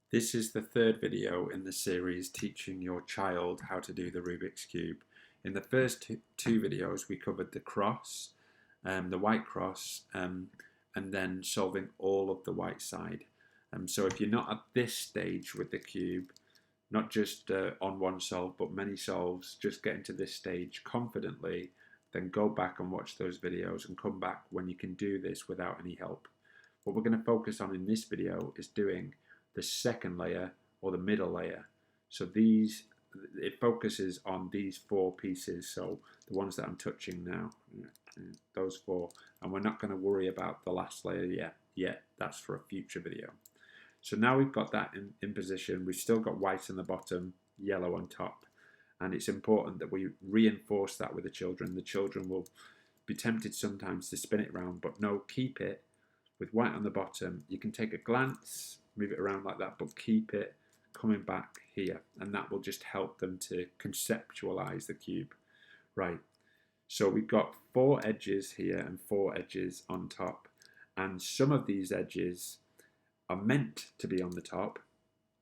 This is the third video in the series teaching your child how to do the Rubik's Cube. In the first two videos we covered the cross, the white cross, and then solving all of the white side. So if you're not at this stage with the cube, not just on one solve but many solves, just getting to this stage confidently, then go back and watch those videos and come back when you can do this without any help. What we're going to focus on in this video is doing the second layer or the middle layer. So it focuses on these four pieces, so the ones that I'm touching now, those four, and we're not going to worry about the last layer yet. That's for a future video. So now we've got that in position. We've still got white on the bottom, yellow on top, and it's important that we reinforce that with the children. The children will be tempted sometimes to spin it around, but no, keep it with white on the bottom. You can take a glance, move it around like that, but keep it coming back here, and that will just help them to conceptualize the cube. Right, so we've got four edges here and four edges on top, and some of these edges are meant to be on the top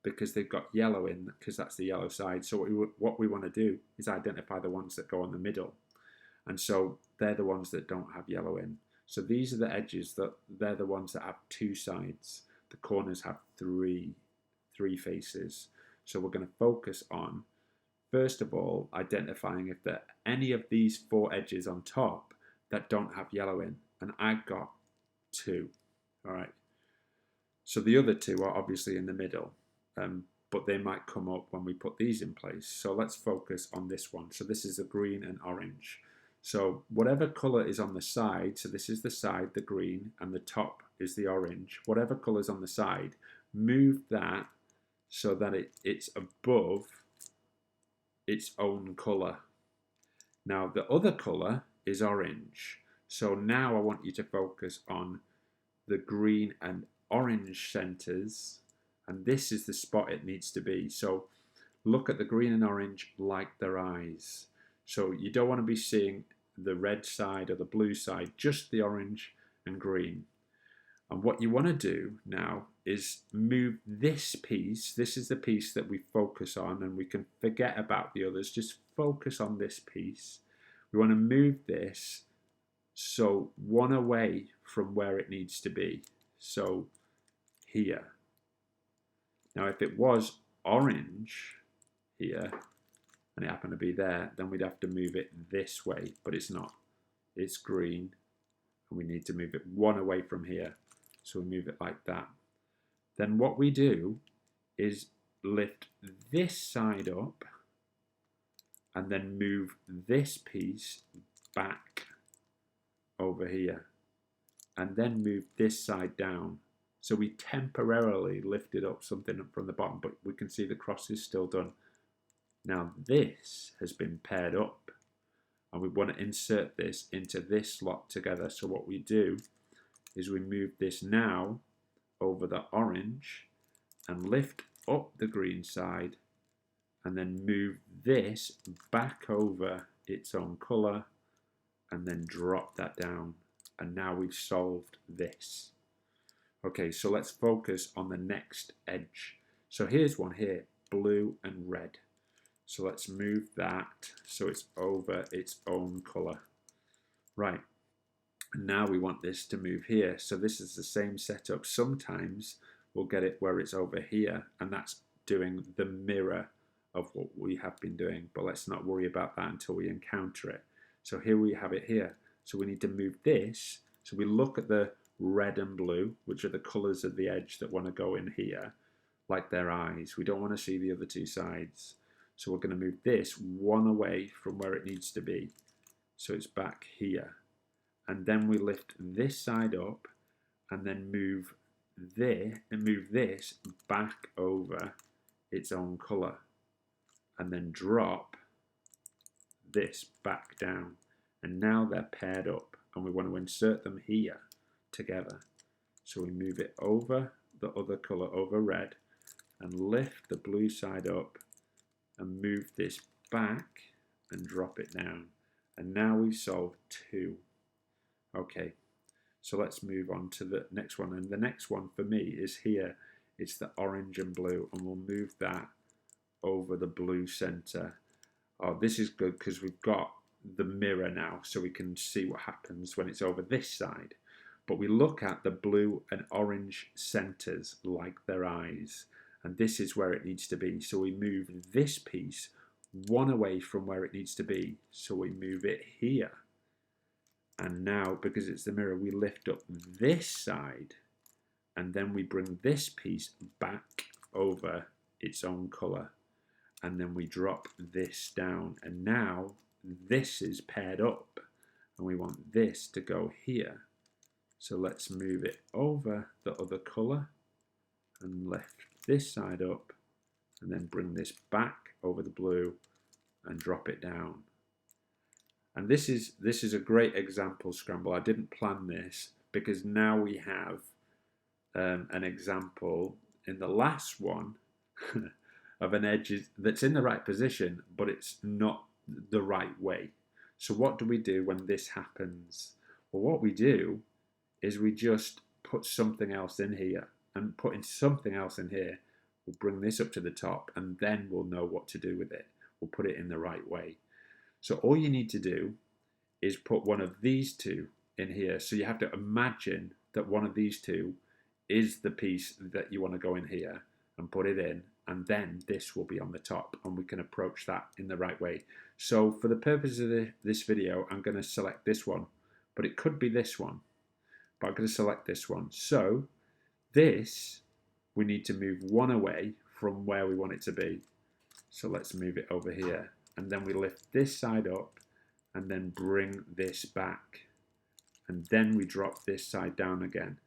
because they've got yellow in, because that's the yellow side. So what we want to do is identify the ones that go in the middle, and so they're the ones that don't have yellow in. So these are the edges they're the ones that have two sides. The corners have three faces. So we're going to focus on, first of all, identifying if there are any of these four edges on top that don't have yellow in. And I've got two. All right. So the other two are obviously in the middle, but they might come up when we put these in place. So let's focus on this one. So this is the green and orange. So whatever colour is on the side, so this is the side, the green, and the top is the orange. Whatever colour is on the side, move that so that it's above its own colour. Now the other colour is orange. So now I want you to focus on the green and orange centres, and this is the spot it needs to be. So look at the green and orange like their eyes. So you don't want to be seeing the red side or the blue side, just the orange and green. And what you want to do now is move this piece. This is the piece that we focus on, and we can forget about the others. Just focus on this piece. We want to move this so one away from where it needs to be. So here. Now if it was orange here, and it happened to be there, then we'd have to move it this way, but it's not. It's green, and we need to move it one away from here. So we move it like that. Then what we do is lift this side up, and then move this piece back over here, and then move this side down. So we temporarily lifted up something from the bottom, but we can see the cross is still done. Now this has been paired up, and we want to insert this into this slot together. So what we do is we move this now over the orange and lift up the green side, and then move this back over its own colour, and then drop that down. And now we've solved this. Okay, so let's focus on the next edge. So here's one here, blue and red. So let's move that so it's over its own colour. Right, and now we want this to move here. So this is the same setup. Sometimes we'll get it where it's over here, and that's doing the mirror of what we have been doing. But let's not worry about that until we encounter it. So here we have it here. So we need to move this. So we look at the red and blue, which are the colours of the edge that want to go in here, like their eyes. We don't want to see the other two sides. So we're going to move this one away from where it needs to be. So it's back here. And then we lift this side up, and then move this back over its own colour. And then drop this back down. And now they're paired up, and we want to insert them here together. So we move it over the other colour, over red, and lift the blue side up, and move this back and drop it down. And now we've solved two. Okay, so let's move on to the next one. And the next one for me is here It's the orange and blue, and we'll move that over the blue center. Oh, this is good because we've got the mirror now, so we can see what happens when it's over this side. But we look at the blue and orange centers like their eyes, and this is where it needs to be. So we move this piece one away from where it needs to be. So we move it here. And now, because it's the mirror, we lift up this side, and then we bring this piece back over its own color. And then we drop this down, and now this is paired up, and we want this to go here. So let's move it over the other color and lift this side up, and then bring this back over the blue and drop it down. And this is a great example, Scramble. I didn't plan this because now we have an example in the last one of an edge that's in the right position, but it's not the right way. So what do we do when this happens? Well, what we do is we just put something else in here, and putting something else in here will bring this up to the top, and then we'll know what to do with it. We'll put it in the right way. So all you need to do is put one of these two in here. So you have to imagine that one of these two is the piece that you want to go in here, and put it in, and then this will be on the top, and we can approach that in the right way. So for the purpose of this video, I'm going to select this one, but it could be this one, but I'm going to select this one. So this, we need to move one away from where we want it to be. So let's move it over here, and then we lift this side up, and then bring this back, and then we drop this side down again.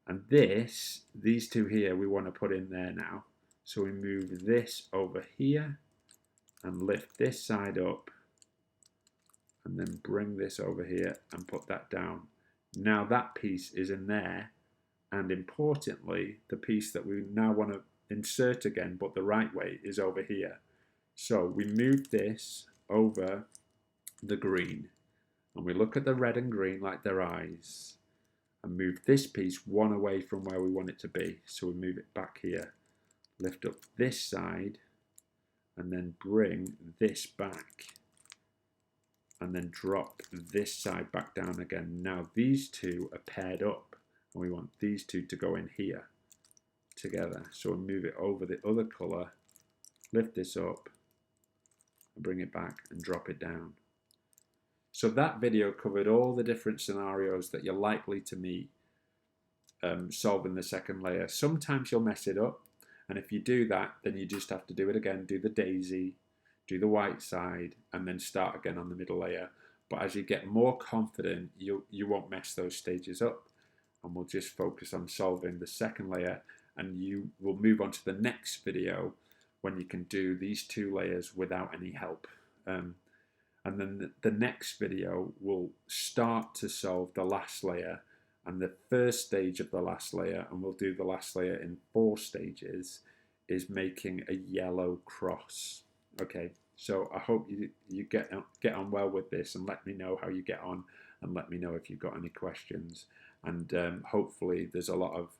And these two here, we want to put in there now. So we move this over here and lift this side up, and then bring this over here and put that down. Now that piece is in there, and importantly, the piece that we now want to insert again, but the right way, is over here. So we move this over the green, and we look at the red and green like their eyes, and move this piece one away from where we want it to be. So we move it back here, lift up this side, and then bring this back, and then drop this side back down again. Now these two are paired up, and we want these two to go in here together. So we move it over the other color, lift this up, and bring it back and drop it down. So that video covered all the different scenarios that you're likely to meet solving the second layer. Sometimes you'll mess it up, and if you do that, then you just have to do it again, do the daisy, do the white side, and then start again on the middle layer. But as you get more confident, you won't mess those stages up, and we'll just focus on solving the second layer, and you will move on to the next video when you can do these two layers without any help. And then the next video will start to solve the last layer and the first stage of the last layer, and we'll do the last layer in 4 stages, is making a yellow cross. Okay, so I hope you get on well with this, and let me know how you get on, and let me know if you've got any questions. And hopefully there's a lot of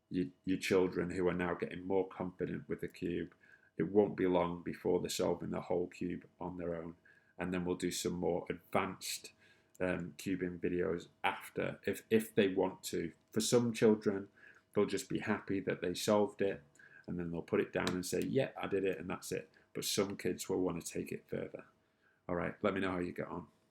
your children who are now getting more confident with the cube. It won't be long before they're solving the whole cube on their own. And then we'll do some more advanced cubing videos after, if they want to. For some children, they'll just be happy that they solved it, and then they'll put it down and say, yeah, I did it, and that's it. But some kids will want to take it further. All right, let me know how you get on.